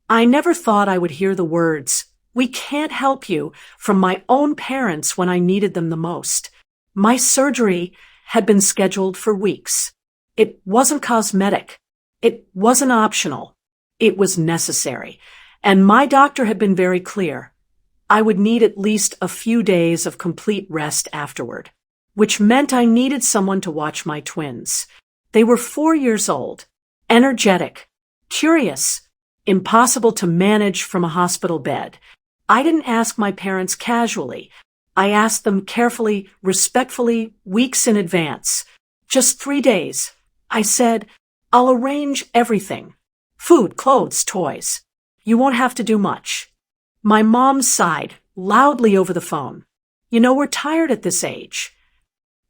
I never thought I would hear the words, "We can't help you," from my own parents when I needed them the most. My surgery had been scheduled for weeks. It wasn't cosmetic. It wasn't optional. It was necessary. And my doctor had been very clear. I would need at least a few days of complete rest afterward, which meant I needed someone to watch my twins. They were 4 years old, energetic, curious, impossible to manage from a hospital bed. I didn't ask my parents casually. I asked them carefully, respectfully, weeks in advance. Just 3 days. I said, "I'll arrange everything. Food, clothes, toys. You won't have to do much." My mom sighed loudly over the phone. "You know, we're tired at this age."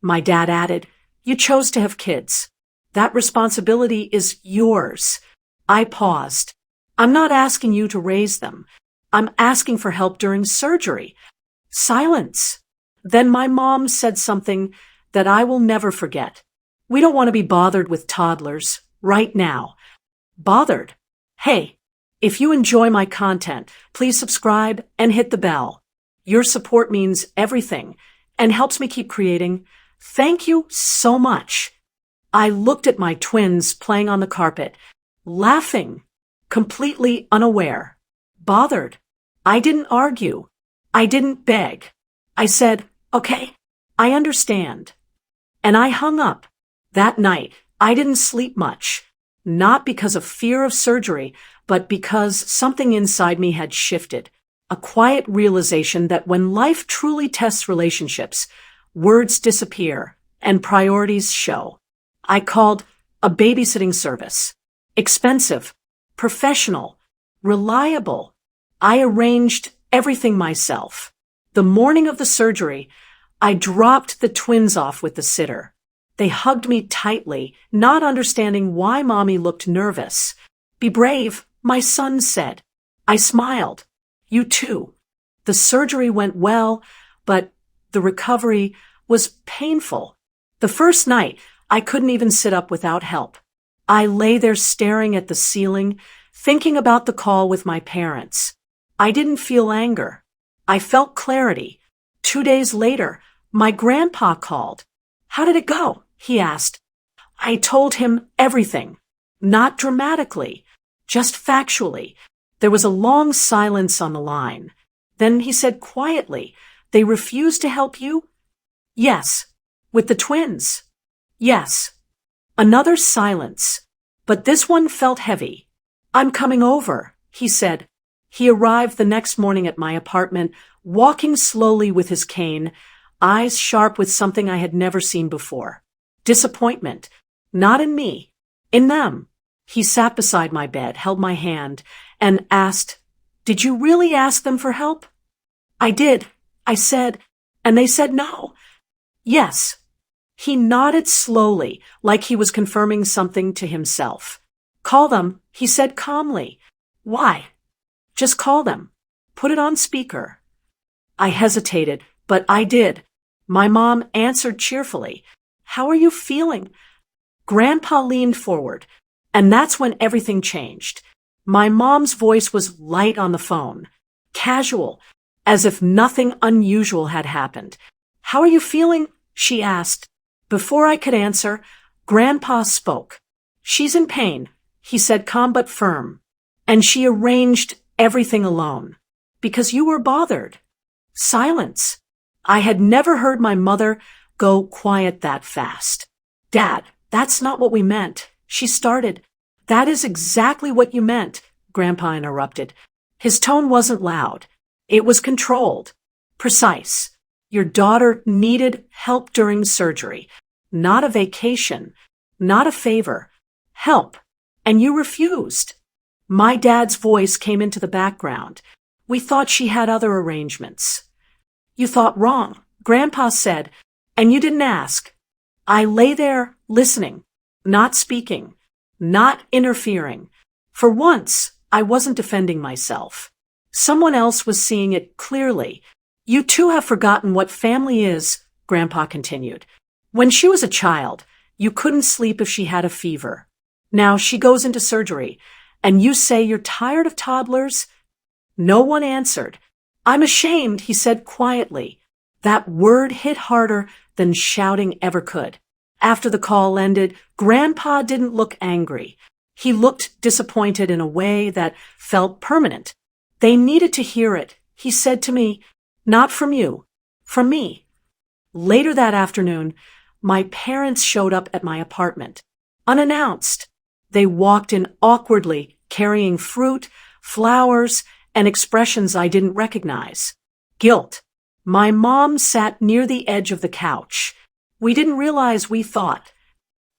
My dad added, "You chose to have kids. That responsibility is yours." I paused. "I'm not asking you to raise them. I'm asking for help during surgery." Silence. Then my mom said something that I will never forget. "We don't want to be bothered with toddlers right now." Bothered? Hey, if you enjoy my content, please subscribe and hit the bell. Your support means everything and helps me keep creating. Thank you so much. I looked at my twins playing on the carpet, laughing, completely unaware. Bothered. I didn't argue. I didn't beg. I said, "Okay, I understand." And I hung up. That night, I didn't sleep much. Not because of fear of surgery, but because something inside me had shifted. A quiet realization that when life truly tests relationships, words disappear and priorities show. I called a babysitting service. Expensive, professional, reliable. I arranged everything myself. The morning of the surgery, I dropped the twins off with the sitter. They hugged me tightly, not understanding why Mommy looked nervous. "Be brave," my son said. I smiled. "You too." The surgery went well, but the recovery was painful. The first night, I couldn't even sit up without help. I lay there staring at the ceiling, thinking about the call with my parents. I didn't feel anger. I felt clarity. 2 days later, my grandpa called. "How did it go?" he asked. I told him everything. Not dramatically, just factually. There was a long silence on the line. Then he said quietly, "They refused to help you?" "Yes." "With the twins?" "Yes." Another silence. But this one felt heavy. "I'm coming over," he said. He arrived the next morning at my apartment, walking slowly with his cane, eyes sharp with something I had never seen before. Disappointment. Not in me. In them. He sat beside my bed, held my hand, and asked, "Did you really ask them for help?" "I did," I said, "and they said no." "Yes." He nodded slowly, like he was confirming something to himself. "Call them," he said calmly. "Why?" "Just call them. Put it on speaker." I hesitated, but I did. My mom answered cheerfully. "How are you feeling?" Grandpa leaned forward, and that's when everything changed. My mom's voice was light on the phone, casual, as if nothing unusual had happened. "How are you feeling?" she asked. Before I could answer, Grandpa spoke. "She's in pain," he said, calm but firm. "And she arranged everything alone. Because you were bothered." Silence. I had never heard my mother go quiet that fast. "Dad, that's not what we meant," she started. "That is exactly what you meant," Grandpa interrupted. His tone wasn't loud. It was controlled, precise. Your daughter needed help during surgery, not a vacation, not a favor. Help. And you refused. My dad's voice came into the background. "We thought she had other arrangements." "You thought wrong," Grandpa said, "and you didn't ask." I lay there, listening, not speaking, not interfering. For once, I wasn't defending myself. Someone else was seeing it clearly. "You too have forgotten what family is," Grandpa continued. "When she was a child, you couldn't sleep if she had a fever. Now she goes into surgery, And you say you're tired of toddlers? No one answered. I'm ashamed, he said quietly. That word hit harder than shouting ever could. After the call ended, Grandpa didn't look angry. He looked disappointed in a way that felt permanent. They needed to hear it, he said to me. Not from you, from me. Later that afternoon, my parents showed up at my apartment. Unannounced. They walked in awkwardly, carrying fruit, flowers, and expressions I didn't recognize. Guilt. My mom sat near the edge of the couch. We didn't realize we thought.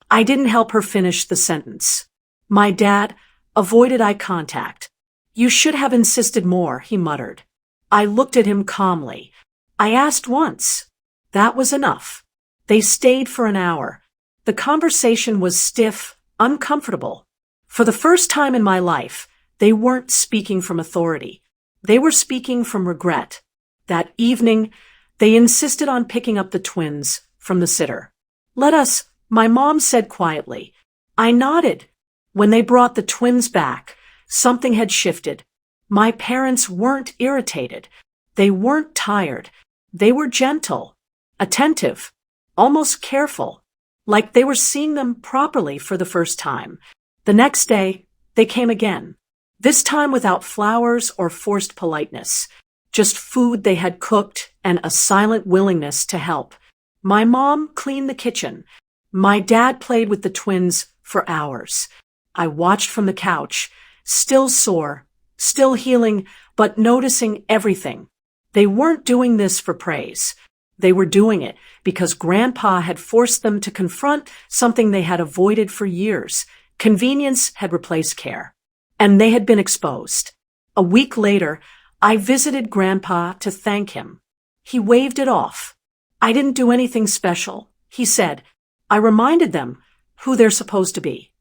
I didn't help her finish the sentence. My dad avoided eye contact. You should have insisted more, he muttered. I looked at him calmly. I asked once. That was enough. They stayed for an hour. The conversation was stiff, uncomfortable. For the first time in my life, they weren't speaking from authority. They were speaking from regret. That evening, they insisted on picking up the twins from the sitter. Let us, my mom said quietly. I nodded. When they brought the twins back, something had shifted. My parents weren't irritated. They weren't tired. They were gentle, attentive, almost careful, like they were seeing them properly for the first time. The next day, they came again. This time without flowers or forced politeness. Just food they had cooked and a silent willingness to help. My mom cleaned the kitchen. My dad played with the twins for hours. I watched from the couch, still sore, still healing, but noticing everything. They weren't doing this for praise. They were doing it because Grandpa had forced them to confront something they had avoided for years. Convenience had replaced care. And they had been exposed. A week later, I visited Grandpa to thank him. He waved it off. I didn't do anything special, he said. I reminded them who they're supposed to be.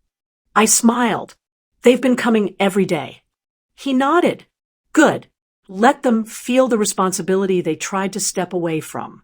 I smiled. They've been coming every day. He nodded. Good. Let them feel the responsibility they tried to step away from.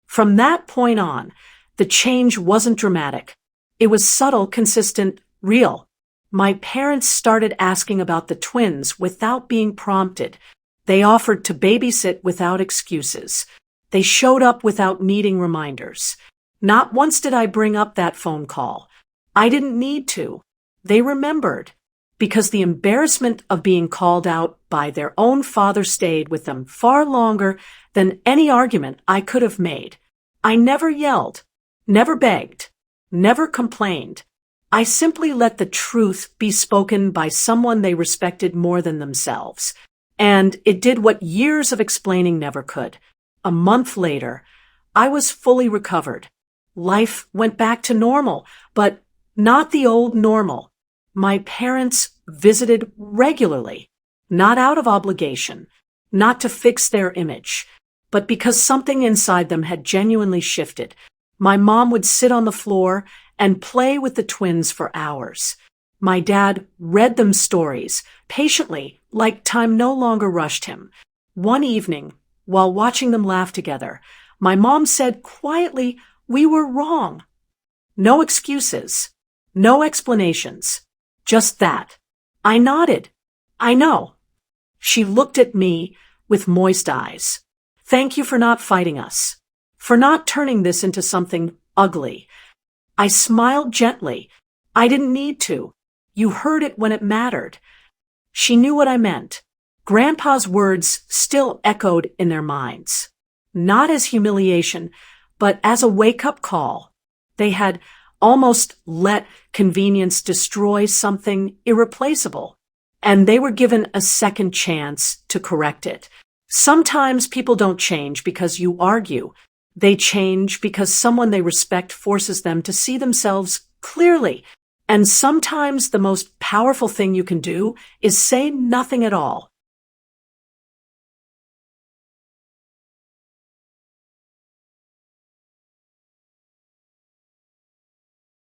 From that point on, the change wasn't dramatic. It was subtle, consistent, real. My parents started asking about the twins without being prompted. They offered to babysit without excuses. They showed up without needing reminders. Not once did I bring up that phone call. I didn't need to. They remembered. Because the embarrassment of being called out by their own father stayed with them far longer than any argument I could have made. I never yelled, never begged, never complained. I simply let the truth be spoken by someone they respected more than themselves. And it did what years of explaining never could. A month later, I was fully recovered. Life went back to normal, but not the old normal. My parents visited regularly, not out of obligation, not to fix their image, but because something inside them had genuinely shifted. My mom would sit on the floor and play with the twins for hours. My dad read them stories, patiently, like time no longer rushed him. One evening, while watching them laugh together, my mom said quietly, "We were wrong." No excuses, no explanations. Just that. I nodded. I know. She looked at me with moist eyes. Thank you for not fighting us. For not turning this into something ugly. I smiled gently. I didn't need to. You heard it when it mattered. She knew what I meant. Grandpa's words still echoed in their minds. Not as humiliation, but as a wake-up call. They had almost let convenience destroy something irreplaceable, and they were given a second chance to correct it. Sometimes people don't change because you argue. They change because someone they respect forces them to see themselves clearly. And sometimes the most powerful thing you can do is say nothing at all.